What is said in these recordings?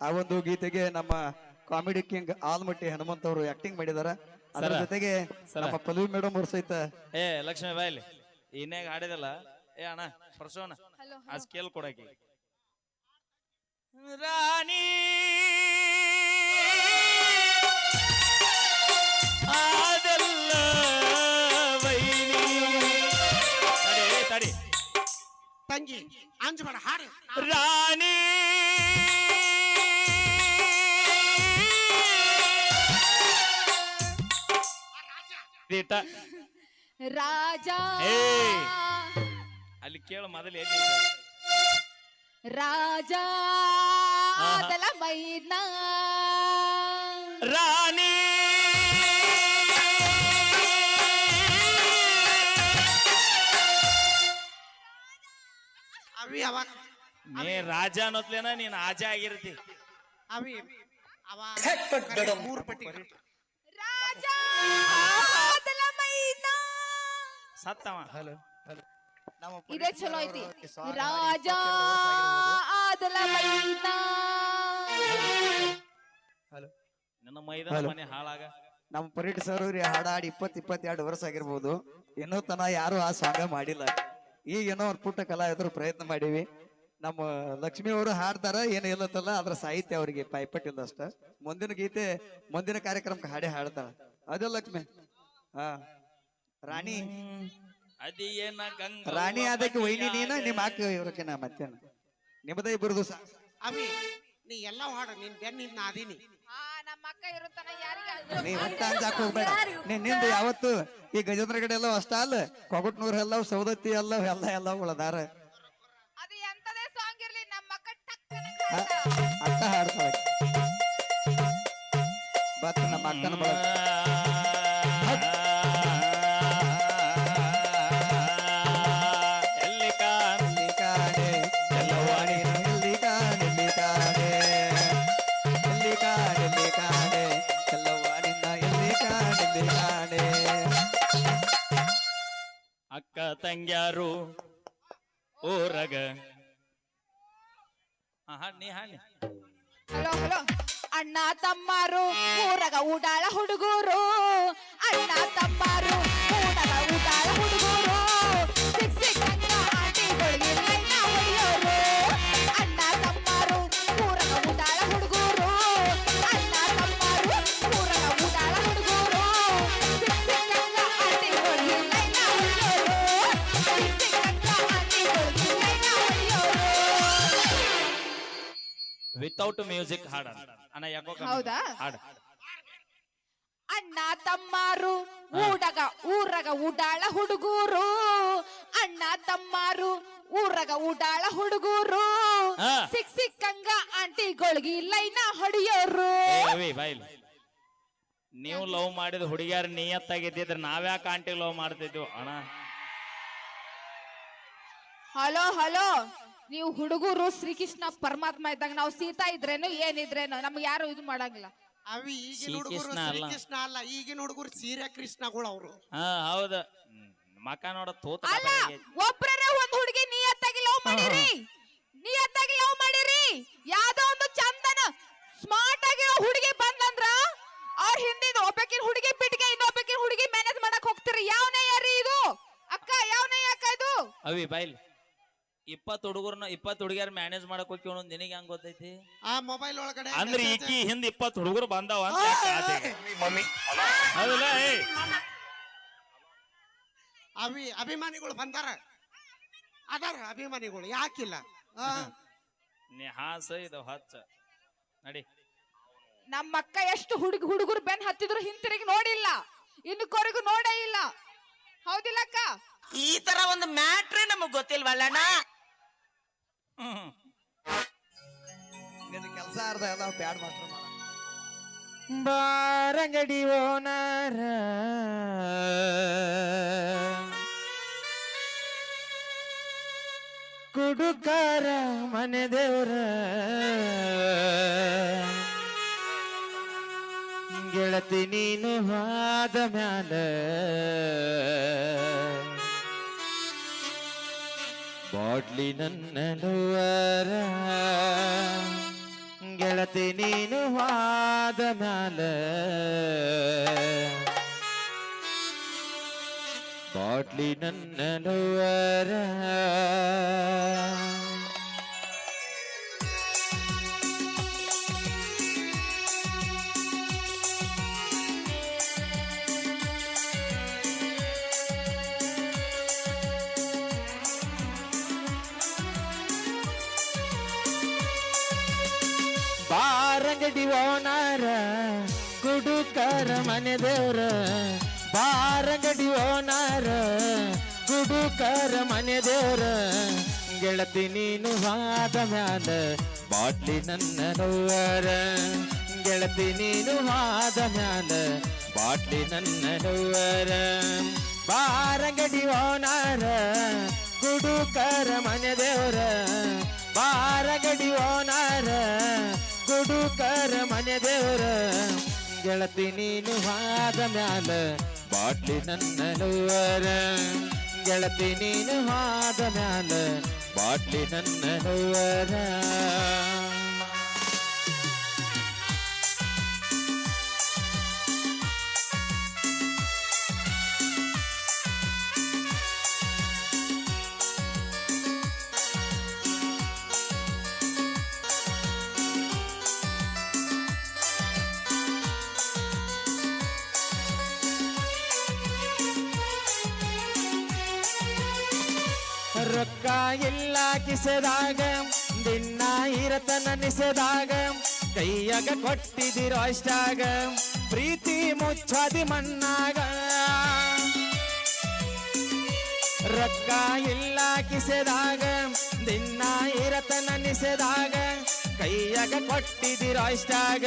ಆ ಒಂದು ಗೀತೆಗೆ ನಮ್ಮ ಕಾಮಿಡಿ ಕಿಂಗ್ ಆಲ್ಮಟ್ಟಿ ಹನುಮಂತ ಅವರು ಆಕ್ಟಿಂಗ್ ಮಾಡಿದಾರ. ಅದರ ಜೊತೆಗೆ ನಮ್ಮ ಪಲ್ವಿ ಮೇಡಮ್ ಅವ್ರ ಸಹಿತ ಏ ಲಕ್ಷ್ಮೀ ಬಾಯ್ಲಿ ಇನ್ನೇಗ ಹಾಡಿದಲ್ಲ. ಏ ಅಣ್ಣ ಪರ್ಸೋಣ ಆ ಸ್ಕೇಲ್ ಕೊಡಕಿ ರಾಣಿ ಆದಲ್ಲ ವೈನಿ ತಡಿ ತಂಗಿ ಅಂಜಬೇಡ ಹಾಡು. ರಾಣಿ ರಾಜ ಅಲ್ಲಿ ಕೇಳು ಮೊದಲು ಎಲ್ಲಿ ರಾಜ ಮೈನ ರಾಣಿ ಅವಿ ಅವಾಗ ನೀ ರಾಜ ಅನ್ನೋತ್ಲೇನ ನೀನ್ ಆಜ ಆಗಿರ್ತಿ. ಅವಿ ಅವ ಮೂರು ಪಟ್ಟಿ ರಾಜ ಸತ್ತವ. ಹಲೋ ಇದೇ ಚಲೋ ಐತಿ. ರಾಜ ಆದಲ ಮೈನ ಹಲೋ ನನ್ನ ಮೈದಾನ ಮನೆ ಹಾಳಾಗ ನಮ್ಮ ಪರೀಟ್ ಸರ್ ಅವ್ರಿ ಹಾಡಾಡಿ 22 ವರ್ಷ ಆಗಿರ್ಬೋದು. ಇನ್ನೂ ತನ ಯಾರು ಆ ಸಾಂಗ ಮಾಡಿಲ್ಲ. ಈಗ ಏನೋ ಒಂದು ಪುಟ್ಟ ಕಲಾ ಎದುರು ಪ್ರಯತ್ನ ಮಾಡೀವಿ. ನಮ್ಮ ಲಕ್ಷ್ಮಿ ಅವರು ಹಾಡ್ತಾರ ಏನು ಇಲ್ಲತ್ತಲ್ಲ, ಅದ್ರ ಸಾಹಿತ್ಯ ಅವರಿಗೆ ಪಾಯ್ಪಟ್ಟಿಲ್ಲ ಅಷ್ಟ. ಮುಂದಿನ ಗೀತೆ ಮುಂದಿನ ಕಾರ್ಯಕ್ರಮಕ್ಕೆ ಹಾಡೇ ಹಾಡ್ತಾಳ. ಅದೇ ಲಕ್ಷ್ಮಿ. ಹಾ ರಾಣಿ ಅದೇನ ಗಂಗ ರಾಣಿ ಅದಕ್ಕೆ ವೈನಿ ನೀನ ನಿಮ್ಮ ಅಕ್ಕ ಇವ್ರಕ್ಕೆ ನಾ ಮತ್ತೇನ ನಿಮ್ಮದೇ ಇಬ್ಬರದು. ಅವಿ ನೀ ಎಲ್ಲ ಹಾಡು ನಿನ್ ಬೆನ್ನಿಂದ ನಾ ಅದೀನಿ. ನಮ್ಮ ಅಕ್ಕ ಇರುತ್ತಾನ ಯಾರಿಗೆ ನೀ ಒಟ್ಟ ಅಂಜಾಕ ಹೋಗ್ಬೇಡ. ನಿಂದು ಯಾವತ್ತು ಈ ಗಜೇಂದ್ರಗಡೆ ಎಲ್ಲ ಅಷ್ಟ ಅಲ್ಲ, ಕೊಗಟ್ನೂರ್ ಎಲ್ಲ ಸೌದತ್ತಿ ಎಲ್ಲ ಉಳದಾರ. ಅದು ಎಂತದೇ ಸಾಂಗ್ ಇರ್ಲಿ ನಮ್ಮ ಅಕ್ಕ ಅಟ್ಟ ಹಾಡ್ತಾಳೆ. ಬತ್ ನಮ್ಮ ಅಕ್ಕನ ಬಳಗ ಅಕ್ಕ ತಂಗ್ಯಾರು ಊರಗ ಹಾಡಿ ಹಾಡಿ. ಹಲೋ ಹಲೋ ಅಣ್ಣ ತಮ್ಮಾರು ಊರಗ ಊಡಾಳ ಹುಡುಗರು, ಅಣ್ಣ ತಮ್ಮಾರು ಊರಗ ಊಡಾಳ ಹುಡುಗರು, ಸಿಕ್ ಸಿಕ್ ಅಂತ ಆಂಟಿಗಳಿಗೆ ಲೈನ ಹೊಡೆಯೋರು. ಅಣ್ಣ ತಮ್ಮಾರು ಊರಗ ಊಡಾಳ ಹುಡುಗರು, ಅಣ್ಣ ತಮ್ಮಾರು ಊರಗ ಊಡಾಳ ಹುಡುಗರು, ಸಿಕ್ ಸಿಕ್ ಅಂತ ಆಂಟಿಗಳಿಗೆ ಲೈನ ಹೊಡೆಯೋರು, ಸಿಕ್ ಸಿಕ್ ಅಂತ ಆಂಟಿಗಳಿಗೆ ಲೈನ ಹೊಡೆಯೋರು. ವಿತೌಟ್ ಮ್ಯೂಸಿಕ್ ಹಾಡ ಅಣ್ಣ ಯಾಕೋ ಹೌದಾ? ಹಾಡ. ಅಣ್ಣ ತಮ್ಮಾರು ಊರಗ ಉಡಾಳ ಹುಡುಗರು, ಅಣ್ಣ ತಮ್ಮಾರು ಊರಗ ಉಡಾಳ ಹುಡುಗರು, ಸಿಕ್ ಸಿಕ್ಕಂಗ ಆಂಟಿಗಳಿಗೆ ಲೈನ ಹೊಡೆಯೋರು. ಬಾಯ್ಲಿ ನೀವು ಲವ್ ಮಾಡಿದ ಹುಡುಗಿಯಾರ ನಿಯತ್ತಾಗಿದ್ದಿದ್ರೆ ನಾವ್ಯಾಕೆ ಆಂಟಿ ಲವ್ ಮಾಡ್ತಿದ್ವು ಅಣ್ಣ? ಹಲೋ ಹಲೋ ನೀವು ಹುಡುಗರು ಶ್ರೀಕೃಷ್ಣ ಪರಮಾತ್ಮ ಇದ್ದಾಗ, ನಾವು ಸೀತಾ ಇದ್ರೇನು ಏನಿದ್ರೇನು ನಮ್ಗೆ ಯಾರು ಇದು ಮಾಡಂಗಿಲ್ಲ. ಅವಿ ಈಗಿನ ಹುಡುಗರು ಶ್ರೀಕೃಷ್ಣ ಅಲ್ಲ, ಈಗಿನ ಹುಡುಗರು ಸೀರೆ ಕೃಷ್ಣಗಳು ಅವರು. ಹಾ ಹೌದ. ಮಕ ನೋಡ ತೋತ ಅಲ್ಲ, ಒಬ್ರೇ ಒಂದ್ ಹುಡುಗಿ ನಿಯತ್ತಾಗಿ ಲವ್ ಮಾಡಿರಿ, ನಿಯತ್ತಾಗಿ ಲವ್ ಮಾಡಿರಿ. ಯಾವ್ದೋ ಒಂದು ಚಂದನ ಸ್ಮಾರ್ಟ್ ಆಗಿರೋ ಹುಡುಗಿ ಬಂದ್ಲಂದ್ರ ಅವ್ರ ಹಿಂದಿದ ಒಬ್ಬಕಿನ ಹುಡುಗಿ ಬಿಟ್ಟಿಗೆ ಇನ್ನೊಬ್ಬಕಿನ ಹುಡುಗಿ ಮ್ಯಾನೇಜ್ ಮಾಡಕ್ ಹೋಗ್ತೀರಿ. ಯಾವನೇ ಯಾರಿ ಇದು ಅಕ್ಕ? ಯಾವನೇ ಯಾಕ ಇದು? ಅವಿ ಬಾಯ್ಲಿ 20 ಹುಡುಗರ್ನ 20 ಹುಡುಗಿಯರ್ ಮ್ಯಾನೇಜ್ ಮಾಡಕ್ ಹೋಗಿ ನಿನಗೆ ಹೆಂಗ್ ಗೊತ್ತೈತಿ? ಆ ಮೊಬೈಲ್ ಒಳಗಡೆ ಅಂದ್ರೆ ಈಕಿ ಹಿಂದ್ 20 ಹುಡುಗರು ಬಂದಾವ ಅಂತ ಹೌದಲ್ಲ? ಅಭಿಮಾನಿಗಳು ಬಂದಾರ, ಅದಾರ ಅಭಿಮಾನಿಗಳು, ಯಾಕಿಲ್ಲ? ನೀ ಹಾಸ ಇದು ಹಚ್ಚ ನಡಿ. ನಮ್ಮ ಅಕ್ಕ ಎಷ್ಟು ಹುಡುಗರು ಬೆನ್ ಹತ್ತಿದ್ರು ಹಿಂತಿರುಗಿ ನೋಡಿಲ್ಲ, ಇನ್ನಕ್ವರೆಗೂ ನೋಡೇ ಇಲ್ಲ. ಹೌದಿಲ್ಲ ಅಕ್ಕ? ಈ ತರ ಒಂದು ಮ್ಯಾಟ್ರೇ ನಮಗ್ ಗೊತ್ತಿಲ್ವಲ್ಲಣ್ಣ. ನಿನ್ನ ಕೆಲಸ ಅರ್ಧ ಎಲ್ಲ ಬ್ಯಾಡ್ ಮಾತ್ರ ಬಾರಂಗಡಿ ಓನರ ಕುಡುಕಾರ ಮನೆ ದೇವ್ರ ಗೆಳತಿ ನೀನು ಹಾದ ಮ್ಯಾಲ ಬಾಡ್ಲಿ ನನ್ನ ಲವರ ಗೆಳತಿ ನೀನು ಹಾದ ಮ್ಯಾಲ ಬಾಟ್ಲಿ ನನ್ನ ಲವರ ಬಾರಂಗಡಿ ಓನಾರ ಕುಡುಕರ ಮನೆ ದೇವ್ರ ಬಾರಂಗಡಿ ಓನಾರ ಕುಡುಕರ ಮನೆ ದೇವ್ರ ಗೆಳತಿ ನೀನು ಹಾದ ಮ್ಯಾಲ ಬಾಟ್ಲಿ ನನ್ನ ನೋವರ ಗೆಳತಿ ನೀನು ಹಾದ ಮ್ಯಾಲ ಬಾಟ್ಲಿ ನನ್ನ ನೋವರ ಬಾರಂಗಡಿ ಓನಾರ ಕುಡುಕರ ಮನೆ ದೇವ್ರ ಬಾರಗಡಿ ಓನಾರ ಕುಡುಕರ ಮನೆ ದೇವ್ರ ಗೆಳತಿ ನೀನು ಹಾದ ಮ್ಯಾಲ ಬಾಟ್ಲಿ ನನ್ನ ನೋವರ ಗೆಳತಿ ನೀನು ಹಾದ ಮ್ಯಾಲ ಬಾಟ್ಲಿ ನನ್ನ ನೋವರ ರೊಕ್ಕ ಇಲ್ಲ ಕಿಸೆದಾಗ ದಿನ ಇರತನ ನಿಸೆದಾಗ ಕೈಯಾಗ ಕೊಟ್ಟಿದಿರೋ ಅಷ್ಟಾಗ ಪ್ರೀತಿ ಮುಚ್ಚಾದಿ ಮಣ್ಣಾಗ ರೊಕ್ಕ ಇಲ್ಲ ಕಿಸೆದಾಗ ದಿನ ಇರತನ ನಿಸೆದಾಗ ಕೈಯಾಗ ಕೊಟ್ಟಿದಿರೋ ಅಷ್ಟಾಗ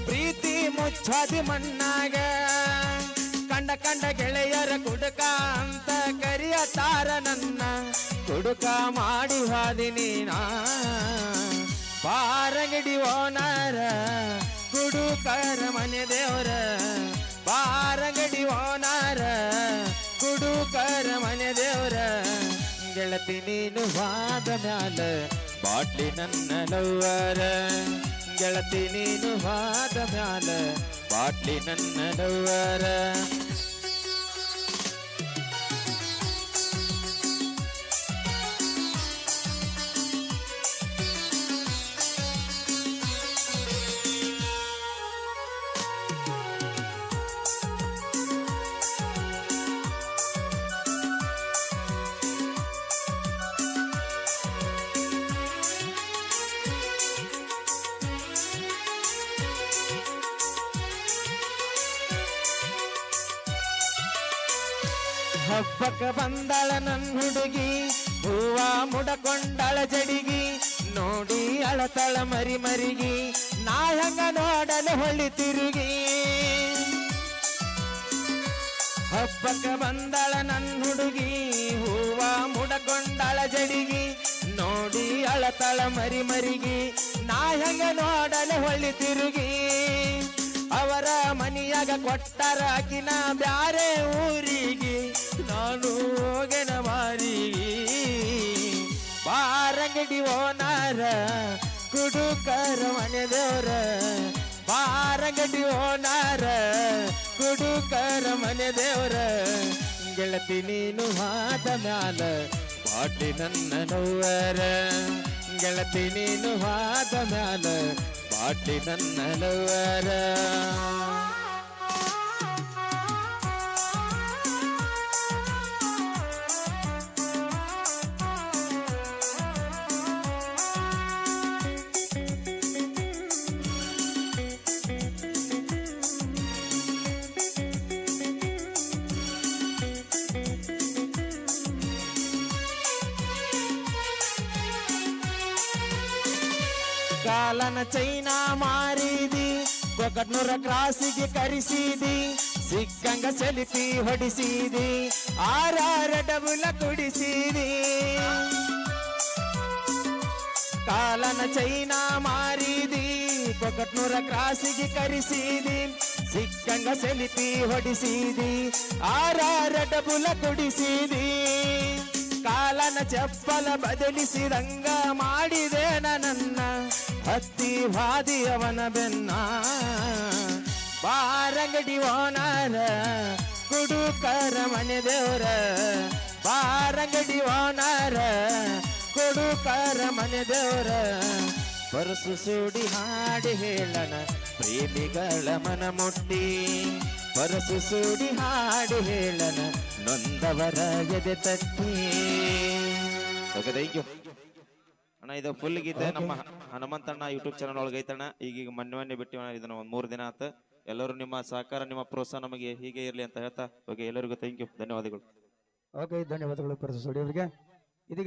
ಪ್ರೀತಿ ಮುಚ್ಚಾದಿ ಮಣ್ಣಾಗ ಕಂಡ ಕಂಡ ಗೆಳೆಯರ ಕುಡುಕ ಅಂತ ಕರಿಯತಾರ ನನ್ನ ಕುಡುಕ ಮಾಡಿ ಹಾದಿ ನೀನ ಬಾರಗಡಿ ಓನಾರ ಕುಡುಕರ ಮನೆ ದೇವ್ರ ಬಾರಗಡಿ ಓನಾರ ಕುಡುಕರ ಮನೆ ದೇವ್ರ ಗೆಳತಿ ನೀನು ಹಾದ ಮ್ಯಾಲ ಬಾಟ್ಲಿ ನನ್ನ ಲವ್ವರ ಗೆಳತಿ ನೀನು ಹಾದ ಮ್ಯಾಲ ಬಾಟ್ಲಿ ನನ್ನ ಲವ್ವರ ಹಬ್ಬಕ್ಕ ಬಂದಳ ನನ್ ಹುಡುಗಿ ಹೂವ ಮುಡಕೊಂಡಳ ಜಡಿಗಿ ನೋಡಿ ಅಳತಳ ಮರಿ ಮರಿಗಿ ನಾ ಹೆಂಗ ನೋಡಲು ಹೊಳ್ಳಿ ತಿರುಗಿ ಹಬ್ಬಕ್ಕ ಬಂದಳ ನನ್ ಹುಡುಗಿ ಹೂವ ಮುಡಕೊಂಡಳ ಜಡಿಗಿ ನೋಡಿ ಅಳತಳ ಮರಿ ಮರಿಗಿ ನಾ ಹೆಂಗ ನೋಡಲು ಹೊಳ್ಳಿ ತಿರುಗಿ ಅವರ ಮನಿಯಾಗ ಕೊಟ್ಟರ ಅಕಿನ ಬ್ಯಾರೆ ಊರಿಗೆ ನಾನು ಹೋಗೆನ ಮಾರಿಗೆ ಬಾರಂಗಡಿ ಓನಾರ ಕುಡುಕರ ಮನೆ ದೇವ್ರ ಬಾರಂಗಡಿ ಓನಾರ ಕುಡುಕರ ಮನೆ ದೇವ್ರ ಗೆಳತಿ ನೀನು ಹಾದ ಮ್ಯಾಲ ಬಾಟ್ಲಿ ನನ್ನ ನೋವರ ಗೆಳತಿ ನೀನು ಹಾದ ಮ್ಯಾಲ ಬಾಟ್ಲಿ ನನ್ನ ಲವ್ವರ ಕಾಲನ ಚೈನಾ ಮಾರಿದಿ ಕೊಕಟ್ನೂರ ಕ್ರಾಸಿಗೆ ಕರಿಸಿದಿ ಸಿಕ್ಕಂಗ ಸೆಲ್ಫಿ ಹೊಡಿಸಿದಿ ಆರಾರ ಡಬುಲ ಕುಡಿಸಿದಿ ಕಾಲನ ಚೈನಾ ಮಾರಿದಿ ಕೊಕಟ್ನೂರ ಕ್ರಾಸಿಗೆ ಕರಿಸಿದಿ ಸಿಕ್ಕಂಗ ಸೆಲ್ಫಿ ಹೊಡಿಸಿದಿ ಆರಾರ ಡಬುಲ ಕುಡಿಸಿದಿ ಕಾಲನ ಚಪ್ಪಲ ಬದಲಿಸಿದಂಗ ಮಾಡಿದೆ ನನ್ನ ಹತ್ತಿ ಹಾದಿ ಅವನ ಬೆನ್ನ ಬಾರಂಗಡಿ ಓನಾರ ಕುಡುಕರ ಮನೆ ದೇವ್ರ ಬಾರಂಗಡಿ ಓನಾರ ಕುಡುಕರ ಮನೆ ದೇವ್ರ ಪರಸು ಸುಡಿ ಹಾಡಿ ಹೇಳಣ ಪ್ರೇಮಿಗಳ ಮನ ಮುಟ್ಟಿ ಪರಸು ಸುಡಿ ಹಾಡಿ ಹೇಳಣ ನೊಂದವರ ಎದೆ ತಟ್ಟಿ. ಓಕೆ, ಥ್ಯಾಂಕ್ ಯು ಅಣ್ಣ. ಇದು ಫುಲ್ ಗೀತೆ ನಮ್ಮ ಹನುಮಂತಣ್ಣ ಯೂಟ್ಯೂಬ್ ಚಾನಲ್ ಒಳಗೆ ಐತಣ್ಣ. ಈಗ ಮೊನ್ನೆ ಬಿಟ್ಟಿವ ಇದನ್ನ ಒಂದ್ 3 ದಿನ ಆತ. ಎಲ್ಲರೂ ನಿಮ್ಮ ಸಹಕಾರ ನಿಮ್ಮ ಪ್ರೋತ್ಸಾಹ ನಮಗೆ ಹೀಗೆ ಇರ್ಲಿ ಅಂತ ಹೇಳ್ತಾ ಓಕೆ, ಎಲ್ಲರಿಗೂ ಥ್ಯಾಂಕ್ ಯು, ಧನ್ಯವಾದಗಳು. ಓಕೆ, ಧನ್ಯವಾದಗಳು ಪರಸು ಅವರಿಗೆ. ಇದೀಗ